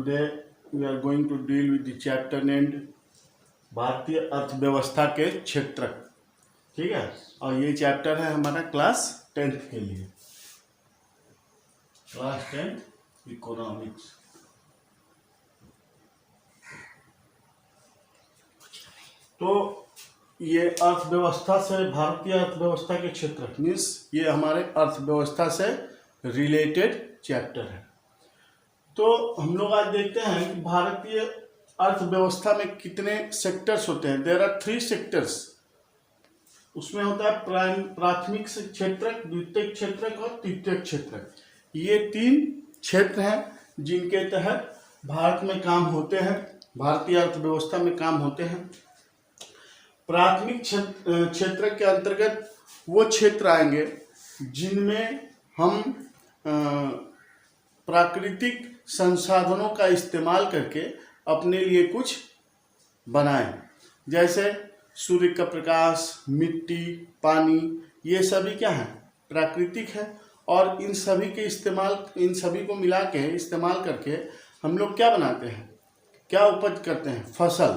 Today we are going to deal with the chapter named भारतीय अर्थव्यवस्था के क्षेत्र। ठीक है, और ये चैप्टर है हमारा क्लास 10th के लिए, क्लास 10 इकोनॉमिक्स। तो ये अर्थव्यवस्था से, भारतीय अर्थव्यवस्था के क्षेत्र मीन्स ये हमारे अर्थव्यवस्था से रिलेटेड चैप्टर है। तो हम लोग आज देखते हैं कि भारतीय अर्थव्यवस्था में कितने सेक्टर्स होते हैं। There are 3 sectors. उसमें होता है प्राथमिक क्षेत्रक, द्वितीयक क्षेत्रक और तृतीयक क्षेत्रक। ये 3 क्षेत्र हैं जिनके तहत भारत में काम होते हैं, भारतीय अर्थव्यवस्था में काम होते हैं। प्राथमिक क्षेत्र के अंतर्गत वो क्षेत्र आएंगे जिनमें हम प्राकृतिक संसाधनों का इस्तेमाल करके अपने लिए कुछ बनाएं, जैसे सूर्य का प्रकाश, मिट्टी, पानी, ये सभी क्या है, प्राकृतिक है। और इन सभी को मिला के इस्तेमाल करके हम लोग क्या बनाते हैं, क्या उपज करते हैं, फसल।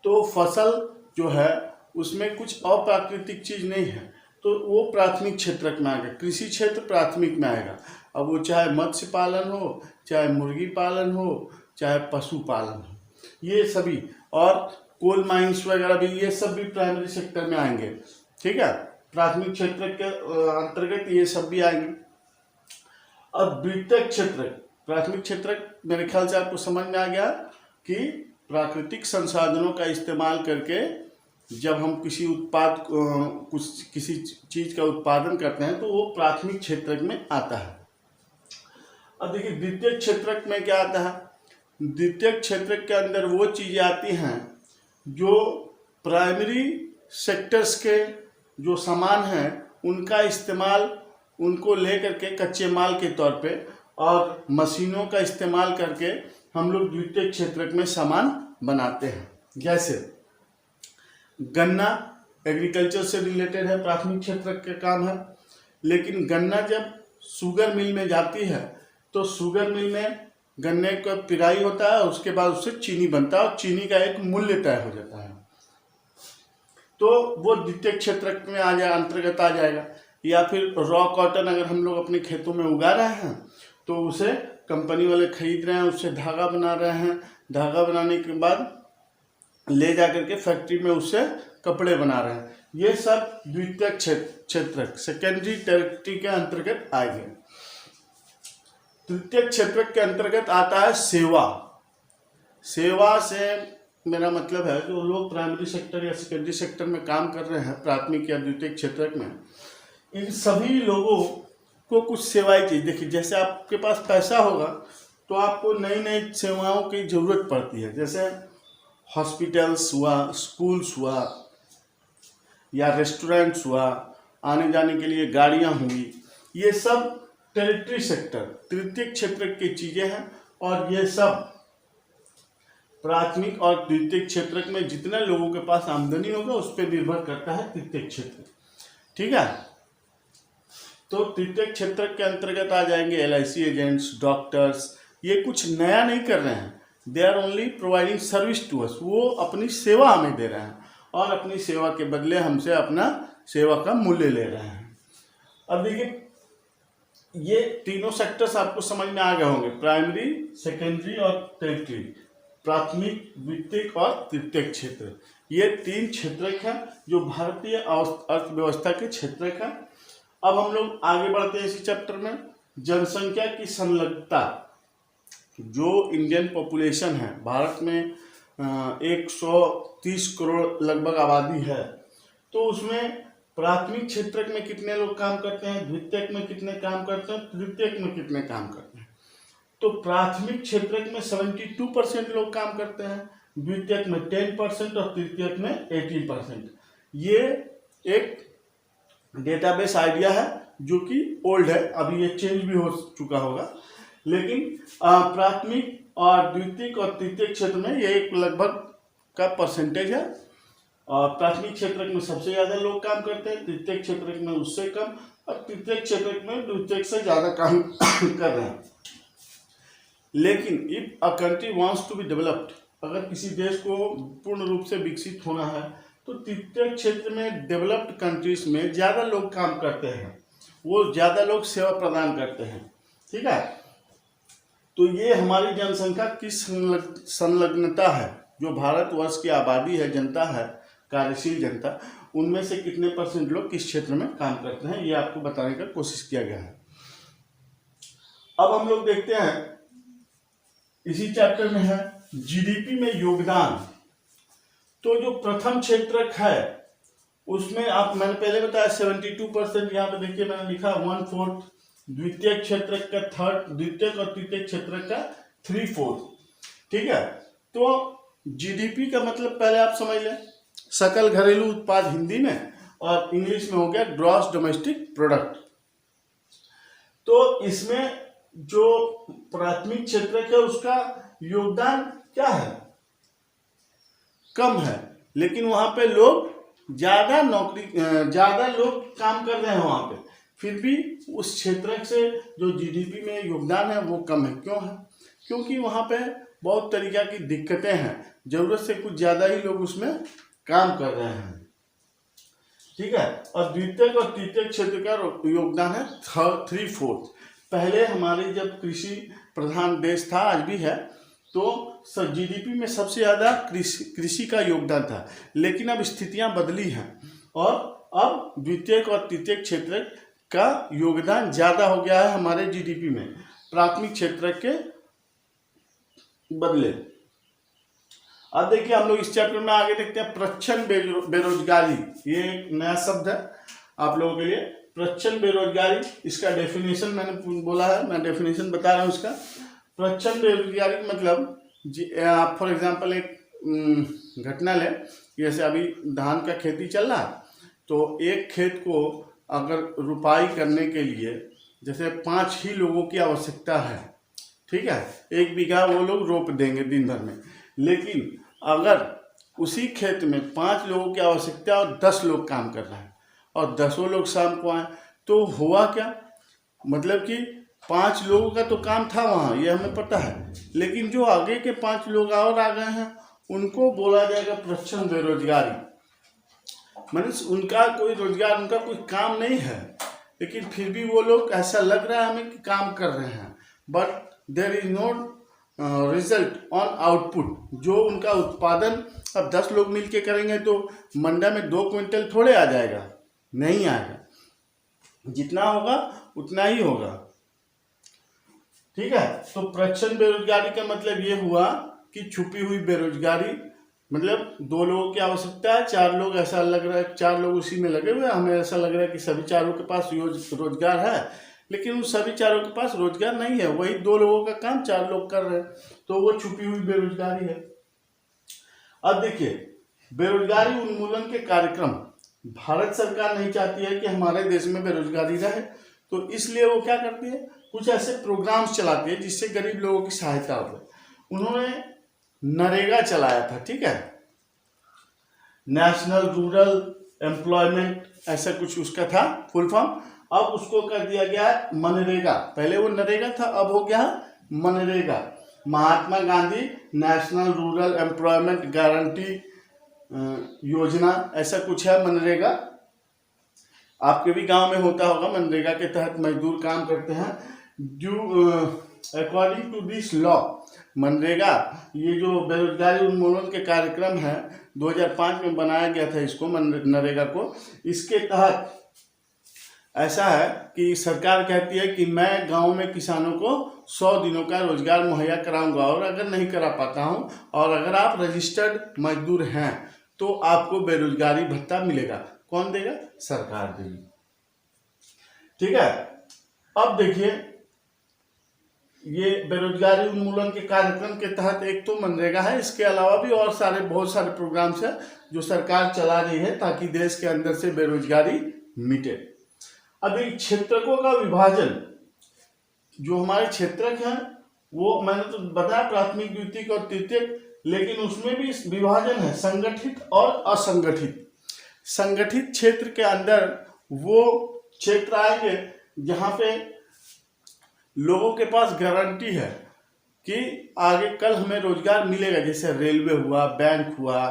तो फसल जो है उसमें कुछ अप्राकृतिक चीज नहीं है, तो वो प्राथमिक क्षेत्र में आएगा। कृषि क्षेत्र प्राथमिक में आएगा। अब वो चाहे मत्स्य पालन हो, चाहे मुर्गी पालन हो, चाहे पशुपालन हो, ये सभी, और कोल माइंस वगैरह भी, ये सब भी प्राइमरी सेक्टर में आएंगे। ठीक है, प्राथमिक क्षेत्र के अंतर्गत ये सब भी आएंगे। अब द्वितीयक क्षेत्र, प्राथमिक क्षेत्र मेरे ख्याल से आपको समझ में आ गया कि प्राकृतिक संसाधनों का इस्तेमाल करके जब हम किसी चीज का उत्पादन करते हैं तो वो प्राथमिक क्षेत्र में आता है। अब देखिए द्वितीयक क्षेत्र में क्या आता है। द्वितीयक क्षेत्र के अंदर वो चीजें आती हैं जो प्राइमरी सेक्टर्स के जो सामान हैं उनका इस्तेमाल, उनको लेकर के कच्चे माल के तौर पे और मशीनों का इस्तेमाल करके हम लोग द्वितीयक क्षेत्र में सामान बनाते हैं। जैसे गन्ना एग्रीकल्चर से रिलेटेड है, प्राथमिक क्षेत्र का काम है। लेकिन गन्ना जब शुगर मिल में जाती है तो शुगर मिल में गन्ने का पिराई होता है, उसके बाद उससे चीनी बनता है और चीनी का एक मूल्य तय हो जाता है। तो वो द्वितीयक क्षेत्र में अंतर्गत आ जाएगा। या फिर रॉ कॉटन अगर हम लोग अपने खेतों में उगा रहे हैं तो उसे कंपनी वाले खरीद रहे हैं, उससे धागा बना रहे हैं, धागा बनाने के बाद ले जा करके फैक्ट्री में उससे कपड़े बना रहे हैं। ये सब द्वितीयक क्षेत्र, सेकेंडरी टेरिटरी के अंतर्गत आएंगे। तृतीयक क्षेत्र के अंतर्गत आता है सेवा। सेवा से मेरा मतलब है जो लोग प्राइमरी सेक्टर या सेकेंडरी सेक्टर में काम कर रहे हैं, प्राथमिक या द्वितीयक क्षेत्र में, इन सभी लोगों को कुछ सेवाएं चाहिए। देखिए जैसे आपके पास पैसा होगा तो आपको नई नई सेवाओं की जरूरत पड़ती है, जैसे हॉस्पिटल्स हुआ, स्कूल्स हुआ, या रेस्टोरेंट्स हुआ, आने जाने के लिए गाड़ियां हुई। ये सब टेरिटरी सेक्टर, तृतीयक क्षेत्र की चीजें हैं। और ये सब प्राथमिक और द्वितीयक क्षेत्र में जितने लोगों के पास आमदनी होगा उस पर निर्भर करता है तृतीयक क्षेत्र। ठीक है, तो तृतीयक क्षेत्र के अंतर्गत आ जाएंगे LIC एजेंट्स, डॉक्टर्स। ये कुछ नया नहीं कर रहे हैं, they are only providing service to us. वो अपनी सेवा हमें दे रहे हैं और अपनी सेवा के बदले हमसे अपना सेवा का मूल्य ले रहे हैं। अब देखिए ये तीनों सेक्टर्स आपको समझ में आ गए होंगे, प्राइमरी, सेकेंडरी और टेरिटरी, प्राथमिक, द्वितीयक और तृतीयक क्षेत्र। ये 3 क्षेत्र हैं जो भारतीय अर्थव्यवस्था के क्षेत्र हैं। अब हम लोग आगे बढ़ते हैं इसी चैप्टर में। जनसंख्या की संलग्नता, जो इंडियन पॉपुलेशन है, भारत में 130 करोड़ लगभग आबादी है, तो उसमें प्राथमिक क्षेत्र में कितने लोग काम करते हैं, द्वितीयक में कितने काम करते हैं, तृतीयक में कितने काम करते हैं। तो प्राथमिक क्षेत्र में 72% लोग काम करते हैं, द्वितीयक में 10% और तृतीयक में 18%। ये एक डेटाबेस आइडिया है जो कि ओल्ड है, अभी ये चेंज भी हो चुका होगा। लेकिन प्राथमिक और द्वितीयक और तृतीयक क्षेत्र में ये एक लगभग का परसेंटेज है। और प्राथमिक क्षेत्र में सबसे ज्यादा लोग काम करते हैं, तृतीयक क्षेत्र में उससे कम, और तृतीयक क्षेत्र में द्वितीयक से ज्यादा काम कर रहे हैं। लेकिन if a country wants to be developed, अगर किसी देश को पूर्ण रूप से विकसित होना है तो तृतीय क्षेत्र में डेवलप्ड कंट्रीज में ज़्यादा लोग काम करते हैं, वो ज़्यादा लोग सेवा प्रदान करते हैं। ठीक है, तो ये हमारी जनसंख्या की संलग्नता है, जो भारतवर्ष की आबादी है, जनता है, कार्यशील जनता, उनमें से कितने % लोग किस क्षेत्र में काम करते हैं, ये आपको बताने का कोशिश किया गया है। अब हम लोग देखते हैं इसी चैप्टर में है जीडीपी में योगदान। तो जो प्रथम क्षेत्रक है उसमें आप, मैंने पहले बताया 72%, यहाँ पे देखिए मैंने लिखा 1/4, द्वितीय क्षेत्रक का 1/3, द्वितीय और तृतीय क्षेत्रक का 3/4। ठीक है, तो जीडीपी का मतलब पहले आप समझ लें, सकल घरेलू उत्पाद हिंदी में, और इंग्लिश में हो गया ग्रॉस डोमेस्टिक प्रोडक्ट। तो इसमें जो प्राथमिक क्षेत्रक है उसका योगदान क्या है, कम है, लेकिन वहां पे लोग ज्यादा लोग काम कर रहे हैं वहां पे, फिर भी उस क्षेत्र से जो जीडीपी में योगदान है वो कम है। क्यों है? क्योंकि वहां पे बहुत तरीका की दिक्कतें हैं, जरूरत से कुछ ज्यादा ही लोग उसमें काम कर रहे हैं। ठीक है, और द्वितीय और तृतीय क्षेत्र का योगदान है 3/4। पहले हमारे जब कृषि प्रधान देश था, आज भी है, तो जीडीपी में सबसे ज़्यादा कृषि का योगदान था, लेकिन अब स्थितियां बदली हैं और अब द्वितीय और तृतीय क्षेत्र का योगदान ज़्यादा हो गया है हमारे जीडीपी में, प्राथमिक क्षेत्र के बदले। अब देखिए हम लोग इस चैप्टर में आगे देखते हैं प्रच्छन्न बेरोजगारी। ये एक नया शब्द है आप लोगों के लिए, प्रच्छन्न बेरोजगारी। इसका डेफिनेशन मैंने बोला है, मैं डेफिनेशन बता रहा हूँ इसका। प्रच्छन्न बेरोजगारी का मतलब, आप फॉर एग्जांपल एक घटना लें, जैसे अभी धान का खेती चल रहा, तो एक खेत को अगर रुपाई करने के लिए जैसे 5 ही लोगों की आवश्यकता है, ठीक है, 1 बीघा वो लोग रोप देंगे दिन भर में, लेकिन अगर उसी खेत में 5 लोगों की आवश्यकता और 10 लोग काम कर रहे हैं और 10 लोग शाम को आए, तो हुआ क्या, मतलब कि 5 लोगों का तो काम था वहाँ, ये हमें पता है, लेकिन जो आगे के 5 लोग और आ गए हैं उनको बोला जाएगा प्रच्छन्न बेरोजगारी। मतलब उनका कोई रोजगार, उनका कोई काम नहीं है, लेकिन फिर भी वो लोग, ऐसा लग रहा है हमें कि काम कर रहे हैं, but there is no result on output. जो उनका उत्पादन अब 10 लोग मिलके करेंगे तो मंडा में 2 क्विंटल थोड़े आ जाएगा, नहीं आएगा, जितना होगा उतना ही होगा। ठीक है, तो प्रच्छन्न बेरोजगारी का मतलब ये हुआ कि छुपी हुई बेरोजगारी, मतलब 2 लोगों की आवश्यकता है, 4 लोग, ऐसा लग रहा है 4 लोग उसी में लगे हुए हैं, हमें ऐसा लग रहा है कि सभी 4 के पास रोजगार है, लेकिन उन सभी 4 के पास रोजगार नहीं है, वही 2 लोगों का काम 4 लोग कर रहे हैं, तो वो छुपी हुई बेरोजगारी है। अब देखिए, बेरोजगारी उन्मूलन के कार्यक्रम, भारत सरकार नहीं चाहती है कि हमारे देश में बेरोजगारी रहे, तो इसलिए वो क्या करती है, कुछ ऐसे प्रोग्राम्स चलाती है जिससे गरीब लोगों की सहायता हो। उन्होंने नरेगा चलाया था, ठीक है, नेशनल रूरल एम्प्लॉयमेंट, ऐसा कुछ उसका था फुल फॉर्म। अब उसको कर दिया गया है मनरेगा, पहले वो नरेगा था, अब हो गया MNREGA, Mahatma Gandhi national rural employment guarantee योजना, ऐसा कुछ है मनरेगा। आपके भी गांव में होता होगा, मनरेगा के तहत मजदूर काम करते हैं। According to this law, MNREGA, ये जो बेरोजगारी उन्मूलन के कार्यक्रम है, 2005 में बनाया गया था इसको, मनरेगा को। इसके तहत ऐसा है कि सरकार कहती है कि मैं गांव में किसानों को 100 दिनों का रोजगार मुहैया कराऊंगा, और अगर नहीं करा पाता हूं, और अगर आप रजिस्टर्ड मजदूर हैं तो आपको बेरोजगारी भत्ता मिलेगा। कौन देगा? सरकार देगी। ठीक है, अब देखिए, ये बेरोजगारी उन्मूलन के कार्यक्रम के तहत एक तो मनरेगा है, इसके अलावा भी और बहुत सारे प्रोग्राम्स हैं जो सरकार चला रही है ताकि देश के अंदर से बेरोजगारी मिटे। अब एक क्षेत्रकों का विभाजन, जो हमारे क्षेत्रक हैं वो मैंने तो बताया प्राथमिक, द्वितीयक और तृतीयक, लेकिन उसमें भी विभाजन है, संगठित और असंगठित। संगठित क्षेत्र के अंदर वो क्षेत्र आएंगे जहां पे लोगों के पास गारंटी है कि आगे कल हमें रोजगार मिलेगा। जैसे रेलवे हुआ, बैंक हुआ,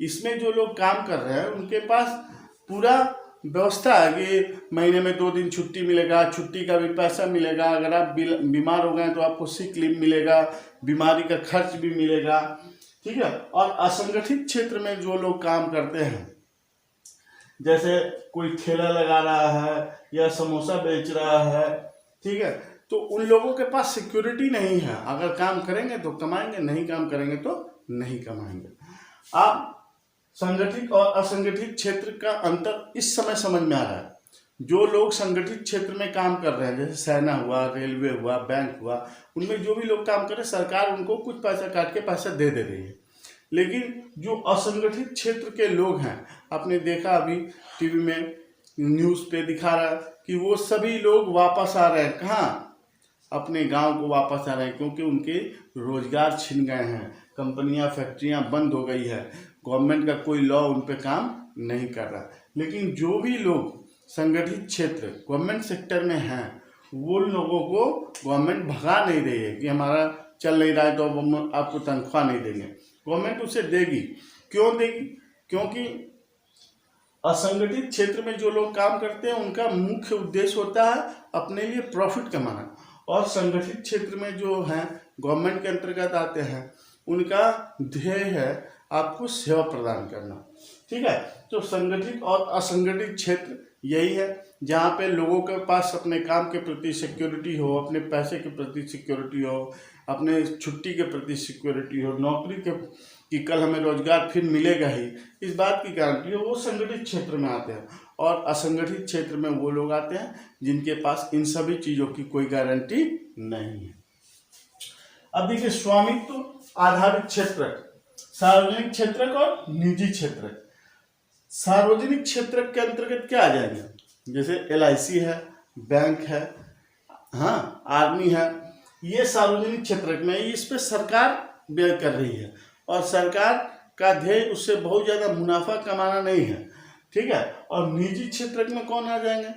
इसमें जो लोग काम कर रहे हैं उनके पास पूरा व्यवस्था है कि महीने में 2 दिन छुट्टी मिलेगा, छुट्टी का भी पैसा मिलेगा। अगर आप बीमार हो गए तो आपको सिक लीव मिलेगा, बीमारी का खर्च भी मिलेगा, ठीक है। और असंगठित क्षेत्र में जो लोग काम करते हैं, जैसे कोई ठेला लगा रहा है या समोसा बेच रहा है, ठीक है, तो उन लोगों के पास सिक्योरिटी नहीं है। अगर काम करेंगे तो कमाएंगे, नहीं काम करेंगे तो नहीं कमाएंगे। आप संगठित और असंगठित क्षेत्र का अंतर इस समय समझ में आ रहा है। जो लोग संगठित क्षेत्र में काम कर रहे हैं, जैसे सेना हुआ, रेलवे हुआ, बैंक हुआ, उनमें जो भी लोग काम कर रहे हैं, सरकार उनको कुछ पैसा काट के पैसा दे रही है। लेकिन जो असंगठित क्षेत्र के लोग हैं, आपने देखा अभी टीवी में न्यूज़ पे दिखा रहा है कि वो सभी लोग वापस आ रहे हैं। कहाँ? अपने गांव को वापस आ रहे हैं, क्योंकि उनके रोजगार छिन गए हैं, कंपनियां फैक्ट्रियां बंद हो गई है, गवर्नमेंट का कोई लॉ उन पे काम नहीं कर रहा। लेकिन जो भी लोग संगठित क्षेत्र गवर्नमेंट सेक्टर में हैं, वो लोगों को गवर्नमेंट भगा नहीं रही है कि हमारा चल नहीं रहा है तो अब आपको तनख्वाह नहीं देंगे। गवर्नमेंट उसे देगी। क्यों देगी? क्योंकि असंगठित क्षेत्र में जो लोग काम करते हैं उनका मुख्य उद्देश्य होता है अपने लिए प्रॉफिट कमाना, और संगठित क्षेत्र में जो हैं गवर्नमेंट के अंतर्गत आते हैं, उनका ध्येय है आपको सेवा प्रदान करना, ठीक है। तो संगठित और असंगठित क्षेत्र यही है, जहाँ पे लोगों के पास अपने काम के प्रति सिक्योरिटी हो, अपने पैसे के प्रति सिक्योरिटी हो, अपने छुट्टी के प्रति सिक्योरिटी हो, नौकरी के कि कल हमें रोजगार फिर मिलेगा ही, इस बात की गारंटी हो, वो संगठित क्षेत्र में आते हैं। और असंगठित क्षेत्र में वो लोग आते हैं जिनके पास इन सभी चीज़ों की कोई गारंटी नहीं है। अब देखिए, स्वामित्व आधारित क्षेत्रक, सार्वजनिक क्षेत्रक और निजी क्षेत्रक। सार्वजनिक क्षेत्रक के अंतर्गत क्या आ जाएंगे? जैसे LIC है, बैंक है, हाँ, आर्मी है, ये सार्वजनिक क्षेत्रक में, इस पे सरकार व्यय कर रही है और सरकार का ध्येय उससे बहुत ज़्यादा मुनाफा कमाना नहीं है, ठीक है। और निजी क्षेत्रक में कौन आ जाएंगे?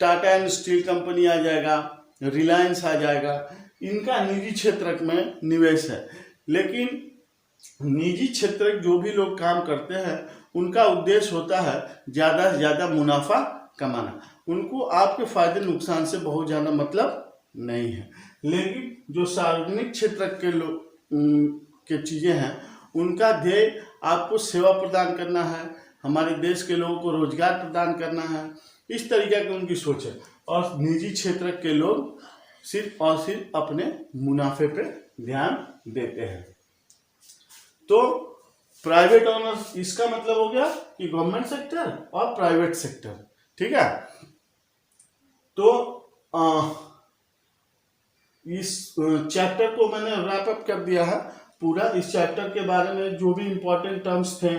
टाटा एंड स्टील कंपनी आ जाएगा, रिलायंस आ जाएगा, इनका निजी क्षेत्रक में निवेश है। लेकिन निजी क्षेत्र जो भी लोग काम करते हैं उनका उद्देश्य होता है ज़्यादा से ज़्यादा मुनाफा कमाना। उनको आपके फायदे नुकसान से बहुत ज़्यादा मतलब नहीं है। लेकिन जो सार्वजनिक क्षेत्र के लोग के चीज़ें हैं, उनका ध्येय आपको सेवा प्रदान करना है, हमारे देश के लोगों को रोजगार प्रदान करना है, इस तरीके की उनकी सोच है। और निजी क्षेत्र के लोग सिर्फ और सिर्फ अपने मुनाफे पे ध्यान देते हैं। तो प्राइवेट ऑनर्स, इसका मतलब हो गया कि गवर्नमेंट सेक्टर और प्राइवेट सेक्टर, ठीक है। तो इस चैप्टर को मैंने रैप अप कर दिया है पूरा। इस चैप्टर के बारे में जो भी इम्पोर्टेंट टर्म्स थे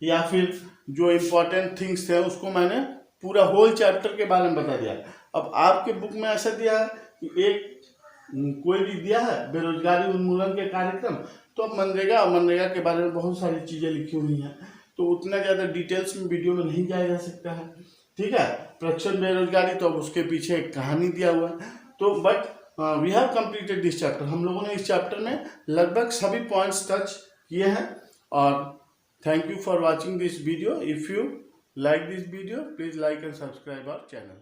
या फिर जो इम्पोर्टेंट थिंग्स थे, उसको मैंने पूरा होल चैप्टर के बारे में बता दिया। अब आपके बुक में ऐसा दिया है कि एक कोई भी दिया है बेरोजगारी उन्मूलन के कार्यक्रम, तो अब मनरेगा और मनरेगा के बारे में बहुत सारी चीज़ें लिखी हुई हैं, तो उतना ज़्यादा डिटेल्स में वीडियो में नहीं जाया जा सकता है, ठीक है। प्रक्षण बेरोजगारी, तो अब उसके पीछे एक कहानी दिया हुआ है। तो but we have completed this chapter. हम लोगों ने इस चैप्टर में लगभग सभी पॉइंट्स टच किए हैं। और thank you for watching this video. If you like this video, please like and subscribe our channel.